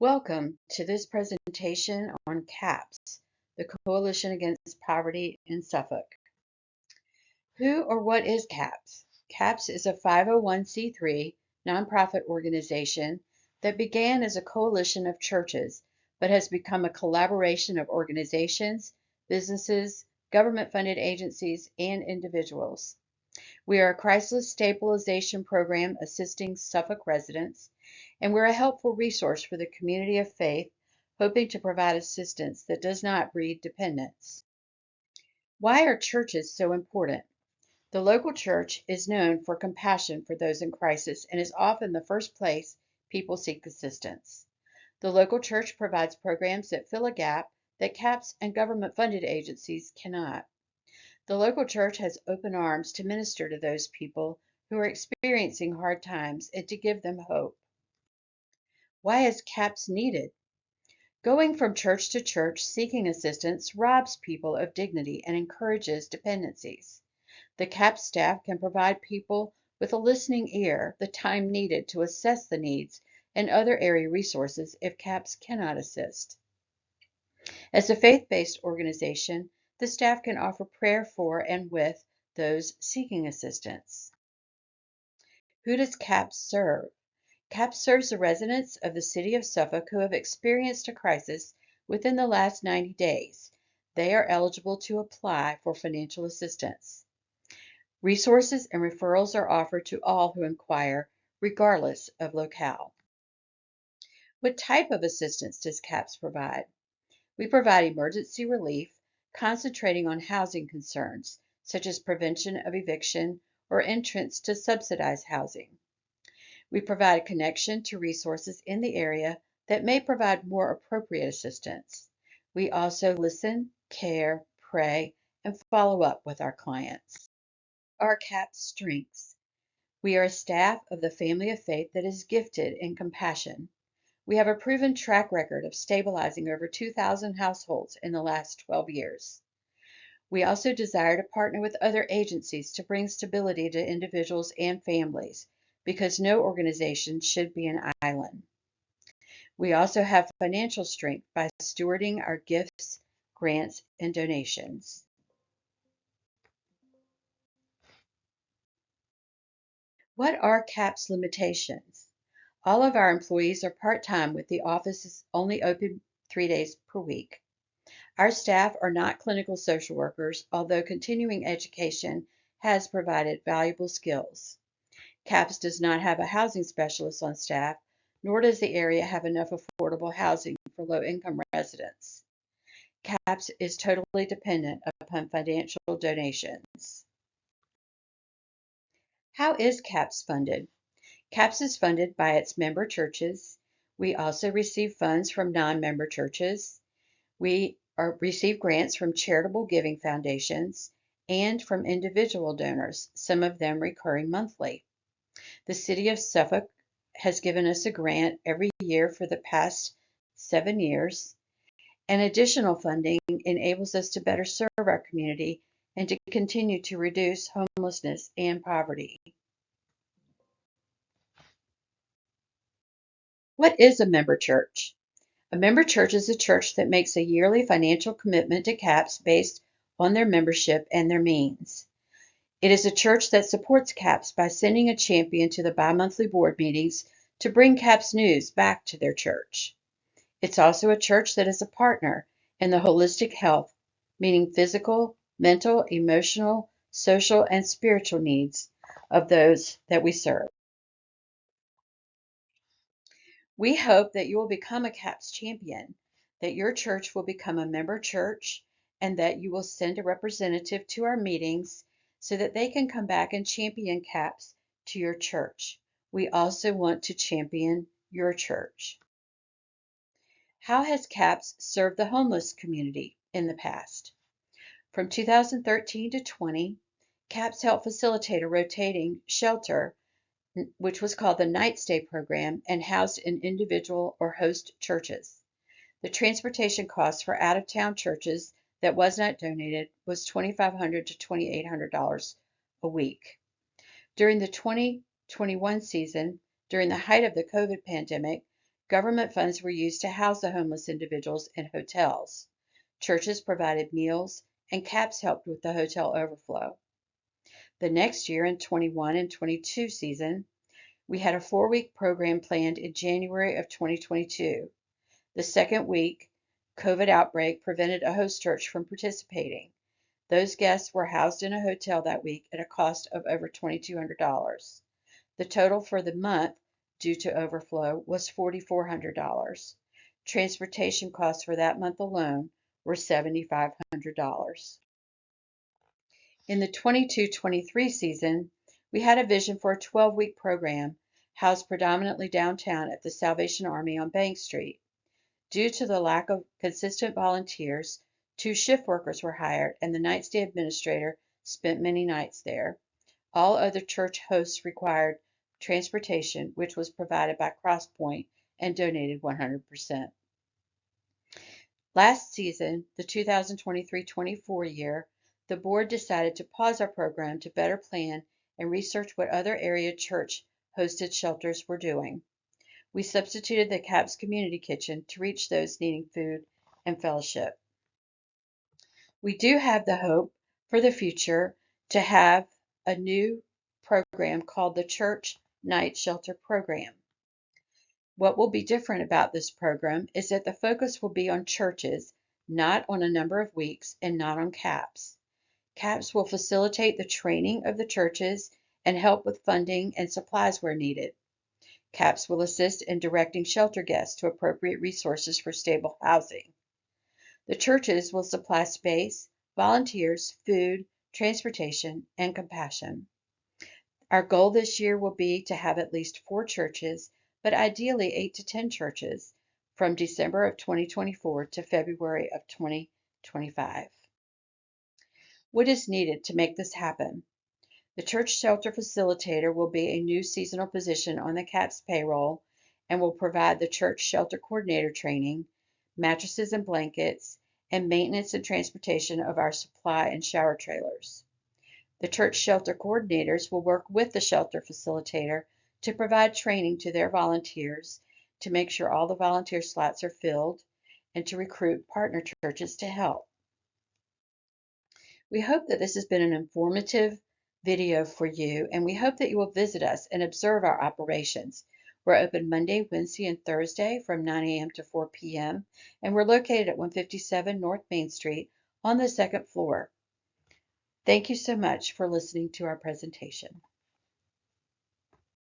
Welcome to this presentation on CAPS, the Coalition Against Poverty in Suffolk. Who or what is CAPS? CAPS is a 501c3 nonprofit organization that began as a coalition of churches but has become a collaboration of organizations, businesses, government-funded agencies, and individuals. We are a crisis stabilization program assisting Suffolk residents, and we're a helpful resource for the community of faith, hoping to provide assistance that does not breed dependence. Why are churches so important? The local church is known for compassion for those in crisis and is often the first place people seek assistance. The local church provides programs that fill a gap that CAPS and government-funded agencies cannot. The local church has open arms to minister to those people who are experiencing hard times and to give them hope. Why is CAPS needed? Going from church to church seeking assistance robs people of dignity and encourages dependencies. The CAPS staff can provide people with a listening ear the time needed to assess the needs and other area resources if CAPS cannot assist. As a faith-based organization, the staff can offer prayer for and with those seeking assistance. Who does CAPS serve? CAPS serves the residents of the city of Suffolk who have experienced a crisis within the last 90 days. They are eligible to apply for financial assistance. Resources and referrals are offered to all who inquire, regardless of locale. What type of assistance does CAPS provide? We provide emergency relief, concentrating on housing concerns, such as prevention of eviction or entrance to subsidized housing. We provide connection to resources in the area that may provide more appropriate assistance. We also listen, care, pray, and follow up with our clients. Our CAPS strengths. We are a staff of the family of faith that is gifted in compassion. We have a proven track record of stabilizing over 2,000 households in the last 12 years. We also desire to partner with other agencies to bring stability to individuals and families, because no organization should be an island. We also have financial strength by stewarding our gifts, grants, and donations. What are CAPS limitations? All of our employees are part-time, with the offices only open 3 days per week. Our staff are not clinical social workers, although continuing education has provided valuable skills. CAPS does not have a housing specialist on staff, nor does the area have enough affordable housing for low-income residents. CAPS is totally dependent upon financial donations. How is CAPS funded? CAPS is funded by its member churches. We also receive funds from non-member churches. We receive grants from charitable giving foundations and from individual donors, some of them recurring monthly. The city of Suffolk has given us a grant every year for the past 7 years, and additional funding enables us to better serve our community and to continue to reduce homelessness and poverty. What is a member church? A member church is a church that makes a yearly financial commitment to CAPS based on their membership and their means. It is a church that supports CAPS by sending a champion to the bi-monthly board meetings to bring CAPS news back to their church. It's also a church that is a partner in the holistic health, meaning physical, mental, emotional, social, and spiritual needs of those that we serve. We hope that you will become a CAPS champion, that your church will become a member church, and that you will send a representative to our meetings so that they can come back and champion CAPS to your church. We also want to champion your church. How has CAPS served the homeless community in the past? From 2013 to 20, CAPS helped facilitate a rotating shelter, which was called the Night Stay Program, and housed in individual or host churches. The transportation cost for out-of-town churches that was not donated was $2,500 to $2,800 a week. During the 2021 season, during the height of the COVID pandemic, Government funds were used to house the homeless individuals in hotels. Churches provided meals, and CAPS helped with the hotel overflow. The next year, in 21 and 22 season, we had a 4-week program planned in January of 2022. The second week, COVID outbreak prevented a host church from participating. Those guests were housed in a hotel that week at a cost of over $2,200. The total for the month, due to overflow, was $4,400. Transportation costs for that month alone were $7,500. In the 22-23 season, we had a vision for a 12-week program housed predominantly downtown at the Salvation Army on Bank Street. Due to the lack of consistent volunteers, 2 shift workers were hired, and the night stay administrator spent many nights there. All other church hosts required transportation, which was provided by Crosspoint and donated 100%. Last season, the 2023-24 year, the board decided to pause our program to better plan and research what other area church hosted shelters were doing. We substituted the CAPS Community Kitchen to reach those needing food and fellowship. We do have the hope for the future to have a new program called the Church Night Shelter Program. What will be different about this program is that the focus will be on churches, not on a number of weeks, and not on CAPS. CAPS will facilitate the training of the churches and help with funding and supplies where needed. CAPS will assist in directing shelter guests to appropriate resources for stable housing. The churches will supply space, volunteers, food, transportation, and compassion. Our goal this year will be to have at least 4 churches, but ideally 8 to 10 churches, from December of 2024 to February of 2025. What is needed to make this happen? The church shelter facilitator will be a new seasonal position on the CAPS payroll and will provide the church shelter coordinator training, mattresses and blankets, and maintenance and transportation of our supply and shower trailers. The church shelter coordinators will work with the shelter facilitator to provide training to their volunteers, to make sure all the volunteer slots are filled, and to recruit partner churches to help. We hope that this has been an informative video for you, and we hope that you will visit us and observe our operations. We're open Monday, Wednesday, and Thursday from 9 a.m. to 4 p.m., and we're located at 157 North Main Street on the 2nd floor. Thank you so much for listening to our presentation.